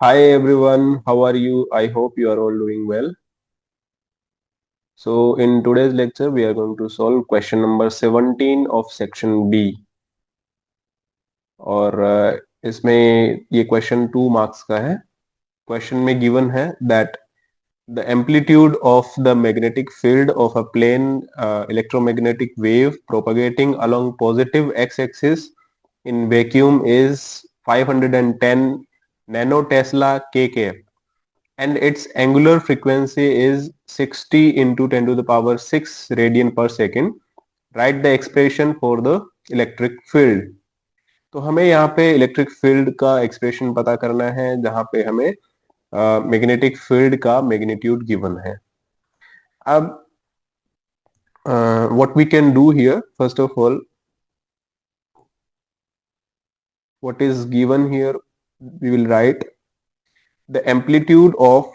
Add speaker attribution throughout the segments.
Speaker 1: Hi everyone, how are you? I hope you are all doing well. So in today's lecture we are going to solve question number 17 of section B और इसमें ये question 2 marks का है। Question में given है that the amplitude of the magnetic field of a plane electromagnetic wave propagating along positive x-axis in vacuum is 510 nanotesla kk and its angular frequency is 60 into 10 to the power 6 radian per second. Write the expression for the electric field. तो हमें यहाँ पे electric field का expression पता करना है जहां पे हमें मैग्नेटिक फील्ड का मैग्नीट्यूड गिवन है। अब what we can do here, first of all what is given here, we will write the amplitude of,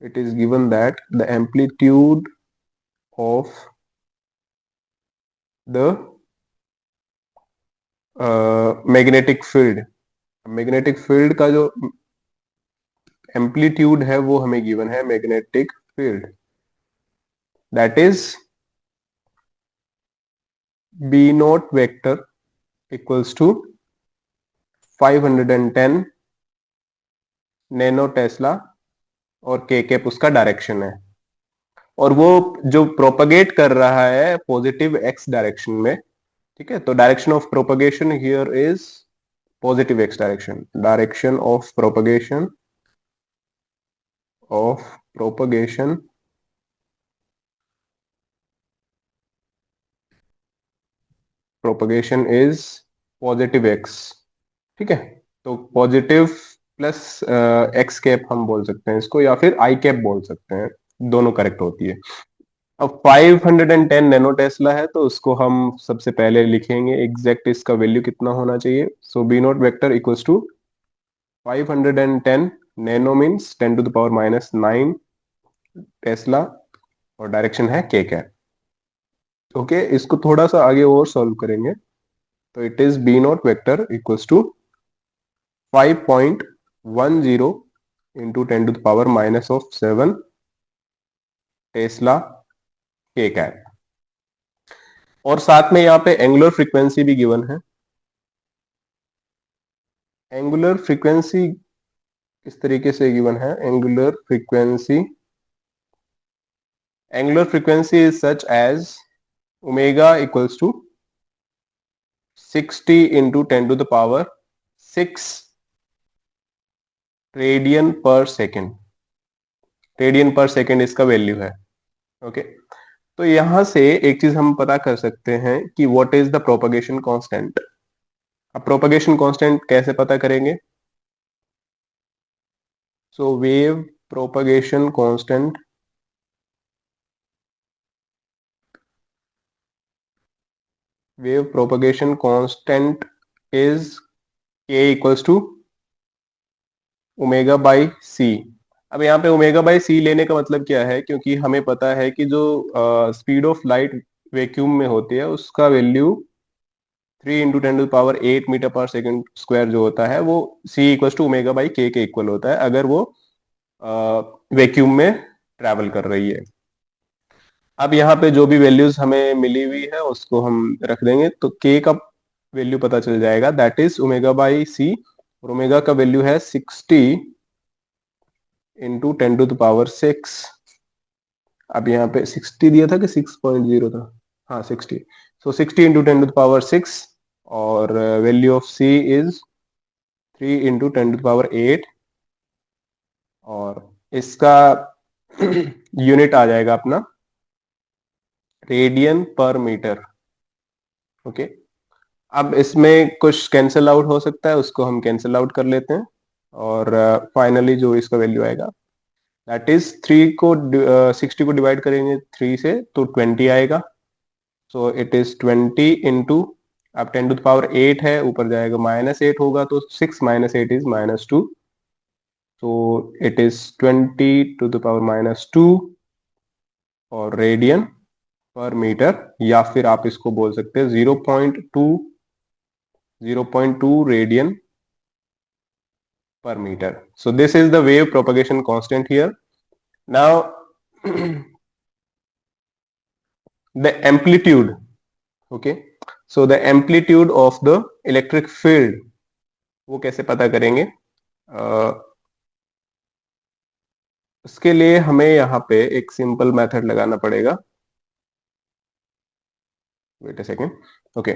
Speaker 1: it is given that the amplitude of the magnetic field, magnetic field का जो amplitude है वो हमें given है magnetic field, that is B not vector equals to 510 nano tesla और K cap उसका direction है और वो जो प्रोपगेट कर रहा है पॉजिटिव एक्स डायरेक्शन में। ठीक है, तो direction of propagation here is positive x direction, direction of propagation propagation is positive x. ठीक है, तो पॉजिटिव प्लस एक्स कैप हम बोल सकते हैं इसको, या फिर आई कैप बोल सकते हैं, दोनों करेक्ट होती है। अब 510 नैनो टेस्ला है तो उसको हम सबसे पहले लिखेंगे एग्जैक्ट इसका वैल्यू कितना होना चाहिए। So B not vector equals to 510 nano means 10 to the power minus 9 tesla और डायरेक्शन है के कैप। ओके, इसको थोड़ा सा आगे और सॉल्व करेंगे तो it is B not vector equals to 5.10 into 10 to the power minus of 7 tesla K cap. और साथ में यहाँ पे एंगुलर फ्रीक्वेंसी भी गिवन है। एंगुलर फ्रीक्वेंसी किस तरीके से गिवन है, angular frequency is such as omega equals to 60 into 10 to the power 6 radian per second, radian per second इसका वैल्यू है। ओके, तो यहां से एक चीज हम पता कर सकते हैं कि what is the propagation constant. अब प्रोपगेशन कांस्टेंट कैसे पता करेंगे, so wave propagation constant wave propagation constant is K equals to omega by C. अब यहाँ पे ओमेगा बाई सी लेने का मतलब क्या है, क्योंकि हमें पता है कि जो स्पीड ऑफ लाइट वैक्यूम में होती है उसका value 3 into 10 to power 8 metre per second square जो होता है वो C equal to omega by K equal होता है अगर वो वैक्यूम में ट्रैवल कर रही है। अब यहाँ पे जो भी वैल्यूज हमें मिली हुई है उसको हम रख देंगे तो के का वैल्यू पता चल जाएगा, दैट इज ओमेगा बाई सी, और ओमेगा का वैल्यू है 60 इंटू 10 टू द पावर 6। अब यहाँ पे 60 दिया था कि 6.0 था, हाँ 60, so 60 into 10 to the power 6 और value of C is 3 into 10 to the power 8 और इसका यूनिट आ जाएगा अपना रेडियन पर मीटर। ओके, अब इसमें कुछ कैंसिल आउट हो सकता है, उसको हम कैंसिल आउट कर लेते हैं और फाइनली जो इसका वैल्यू आएगा दैट इज 60 को डिवाइड करेंगे 3 से तो 20 आएगा। सो इट इज 20 इंटू, अब 10 टू द पावर 8 है, ऊपर जाएगा -8 होगा तो 6 minus 8 is -2, so it is 20 to the power -2 और रेडियन पर मीटर, या फिर आप इसको बोल सकते हैं 0.2 radian per meter. So this is the wave propagation constant here. Now the amplitude, okay, so the amplitude of the electric field, वो कैसे पता करेंगे? उसके लिए हमें यहाँ पे एक सिंपल मेथड लगाना पड़ेगा. Wait a second. ओके,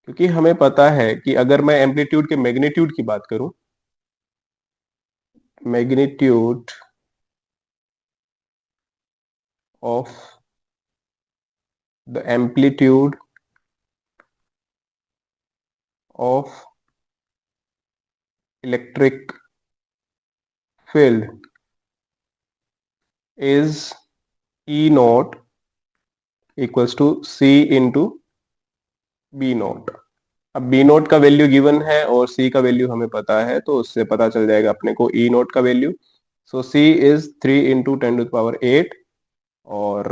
Speaker 1: क्योंकि हमें पता है कि अगर मैं एम्पलीट्यूड के मैग्नीट्यूड की बात करूं, magnitude of the amplitude of electric field is E naught equals to C into B naught. अब बी नोट का वैल्यू गिवन है और सी का वैल्यू हमें पता है, तो उससे पता चल जाएगा अपने को ई नोट का वैल्यू. सो सी इज 3 × 10⁸ और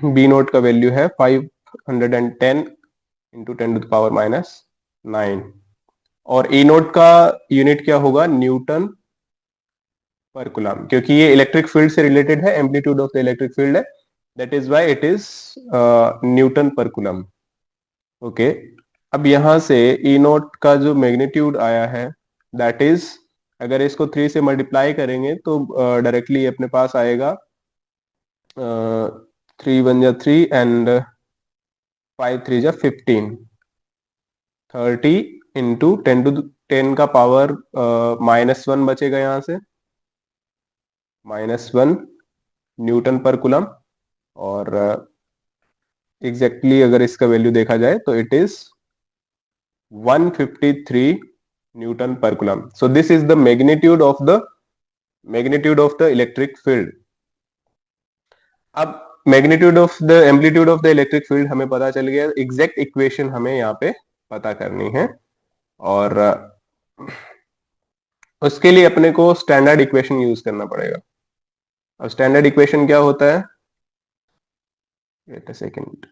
Speaker 1: बी नोट का वैल्यू है 510 × 10⁻⁹ और ई नोट का यूनिट क्या होगा? न्यूटन पर कूलम, क्योंकि ये इलेक्ट्रिक फील्ड से रिलेटेड है, amplitude of the electric field है, that is why it is newton per coulomb. Okay, अब यहां से ई नोट का जो मैग्नीट्यूड आया है, दैट इज, अगर इसको 3 से मल्टीप्लाई करेंगे तो डायरेक्टली अपने पास आएगा 3 × 1 = 3 एंड 5 × 3 = 15, 30 इंटू 10 का पावर -1 बचेगा यहां से, -1 न्यूटन पर कूलम. और एग्जैक्टली अगर इसका वैल्यू देखा जाए तो it is 153 newton per coulomb. So this is the magnitude of the electric field. अब magnitude of the amplitude of the electric field हमें पता चल गया. एग्जैक्ट इक्वेशन हमें यहाँ पे पता करनी है और उसके लिए अपने को स्टैंडर्ड इक्वेशन यूज करना पड़ेगा. अब स्टैंडर्ड इक्वेशन क्या होता है? Wait a second.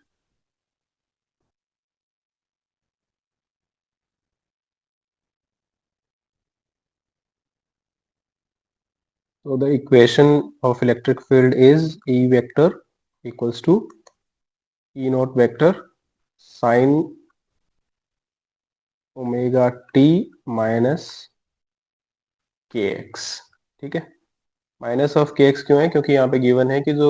Speaker 1: So the equation of electric field is E vector equals to E naught vector sin omega t minus K x. ठीक है, माइनस ऑफ के एक्स क्यों है? क्योंकि यहाँ पे गिवन है कि जो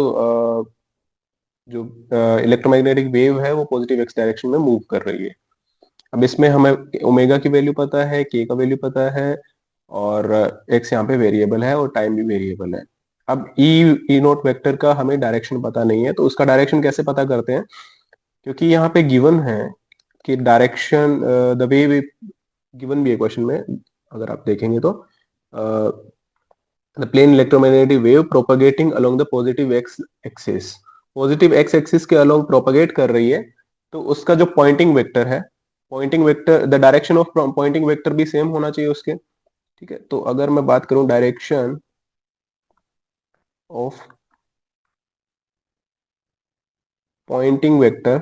Speaker 1: इलेक्ट्रोमैग्नेटिक वेव है वो पॉजिटिव एक्स डायरेक्शन में मूव कर रही है. अब इसमें हमें ओमेगा की वैल्यू पता है, के का वैल्यू पता है और एक्स यहाँ पे वेरिएबल है और टाइम भी वेरिएबल है. अब ई नोट वेक्टर का हमें डायरेक्शन पता नहीं है, तो उसका डायरेक्शन कैसे पता करते हैं? क्योंकि यहाँ पे गिवन है कि डायरेक्शन द वे गिवन भी है क्वेश्चन में, अगर आप देखेंगे तो the plane electromagnetic wave propagating along the positive X axis. Positive X axis के अलोंग प्रोपगेट कर रही है, तो उसका जो पॉइंटिंग वेक्टर है, Poynting vector, the direction of Poynting vector भी सेम होना चाहिए उसके. ठीक है, तो अगर मैं बात करूं डायरेक्शन ऑफ पॉइंटिंग वेक्टर,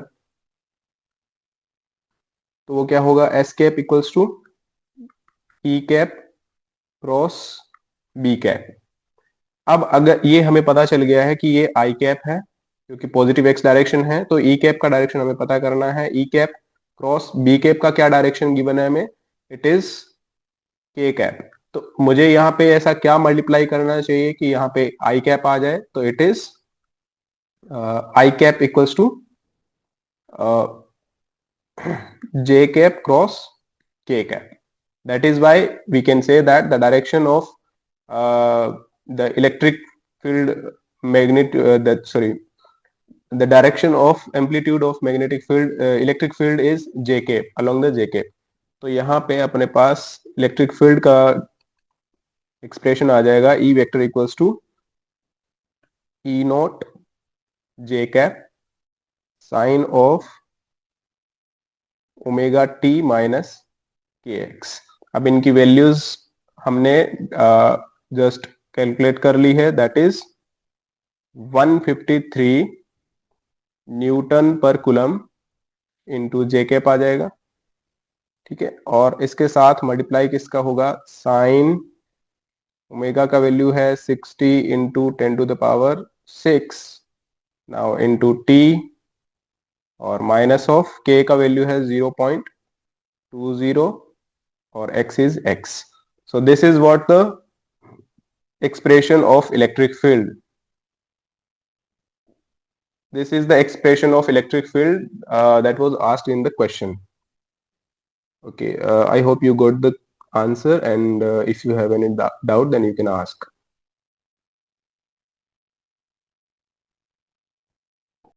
Speaker 1: तो वो क्या होगा? S cap equals to E cap cross B cap. अब अगर ये हमें पता चल गया है कि ये आई कैप है, क्योंकि पॉजिटिव एक्स डायरेक्शन है, तो ई कैप का डायरेक्शन हमें पता करना है. ई कैप क्रॉस बी कैप का क्या डायरेक्शन गिवन है हमें? इट इज के कैप. तो मुझे यहाँ पे ऐसा क्या मल्टीप्लाई करना चाहिए कि यहाँ पे आई कैप आ जाए? तो it is I cap equals to j cap cross k cap. That is why we can say that the direction of the electric field the direction of amplitude of magnetic field electric field is j cap along the j cap. तो यहाँ पे अपने पास electric field का expression आ जाएगा E vector equals to E naught j cap sine of omega t minus K X. अब इनकी वैल्यूज हमने जस्ट कैलकुलेट कर ली है, that is 153 newton per coulomb into J cap आ जाएगा. ठीक है, और इसके साथ मल्टीप्लाई किसका होगा, साइन ओमेगा का वैल्यू है 60 इंटू 10⁶, नाउ इंटू टी, और माइनस ऑफ के का वैल्यू है 0.20, और x is x. So this is what the expression of electric field. This is the expression of electric field that was asked in the question. Okay, I hope you got the answer, and if you have any doubt, then you can ask.